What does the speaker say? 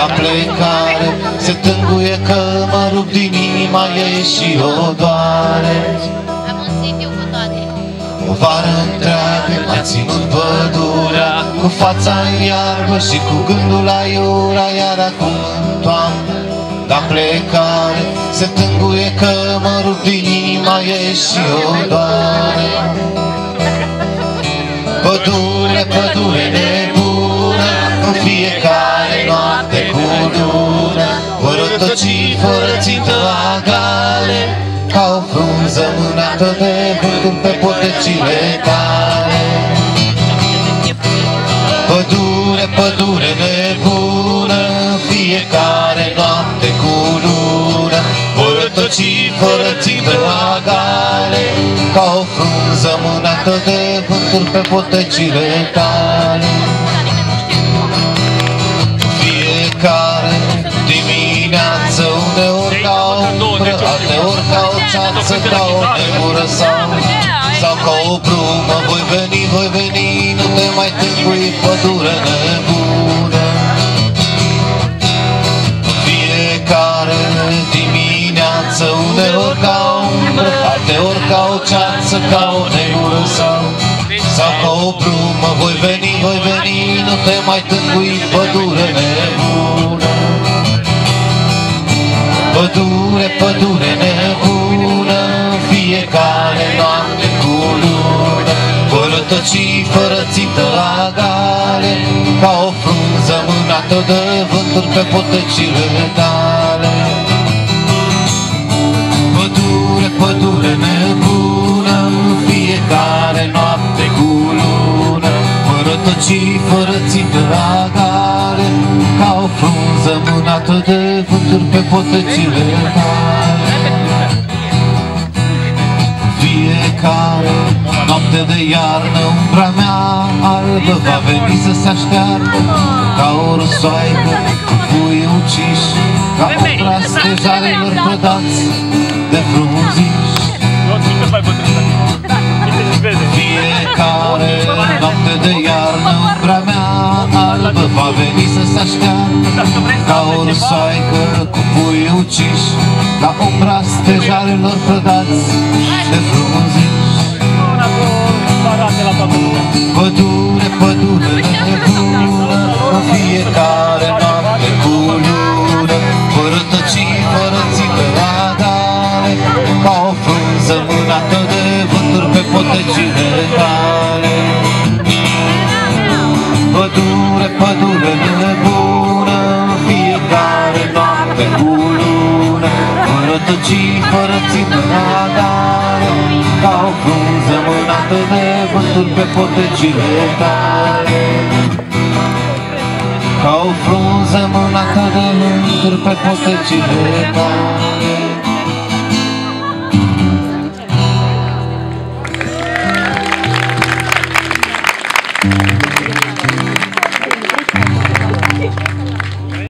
la plecare se tânguie că mă rup din inima ei și o doare. Am un sitiu cu toate. O vară întreagă a ținut pădurea cu fața în iarbă și cu gândul la iura, iar acum în toamnă la plecare se tânguie că mă rup din inima ei și o doare. Pădure, pădure nebună, în fiecare noapte cu lună, vor rătăci fără țintă agale, ca o frunză mânată de vânturi pe potecile tale. Pădure, pădure nebună, fiecare noapte cu lună, vor rătăci fără țintă agale, ca o frunză mânată de vânturi pe potecile tale. Fiecare dimineață, uneori ca o umbră, alteori ca o ceață, ca o nemură sau ca o brumă, voi veni, nu te mai tângui, pădure nebună. Fiecare dimineață, uneori ca o umbră, alteori ca o ceață, ca o nemură sau ca o brumă, voi veni, nu te mai tângui, pădure nebună. Pădure, pădure nebună, fiecare noapte cu lună, vor rătăci fără țintă agale, ca o frunză mânată de vânturi pe potecile tale. Pădure, pădure nebună, fiecare noapte cu lună, vor rătăci fără țintă agale, ca o frunză mânată de vânturi pe potecile tale. Fiecare noapte de iarnă, umbra mea albă va veni să se așteartă, ca o răsoaică cu puii uciși, ca umbra stejarelor prădați de frunziși. Fiecare noapte de iarnă, umbra mea albă va veni să se așteartă, ca o răsoaică cu puii uciși, ca umbra stejarelor prădați de frunziși. Pădure, pădure nebună, fiecare noapte cu lună, vor rătăci fără țintă agale, ca o frunză mânată de vânturi pe potecile tale. Pădure, pădure nebună, fiecare noapte cu lună, vor rătăci fără țintă agale, ca o frunză mânată de vânturi pe potecile tale. Ca o frunză mânată de vânturi pe potecile tale.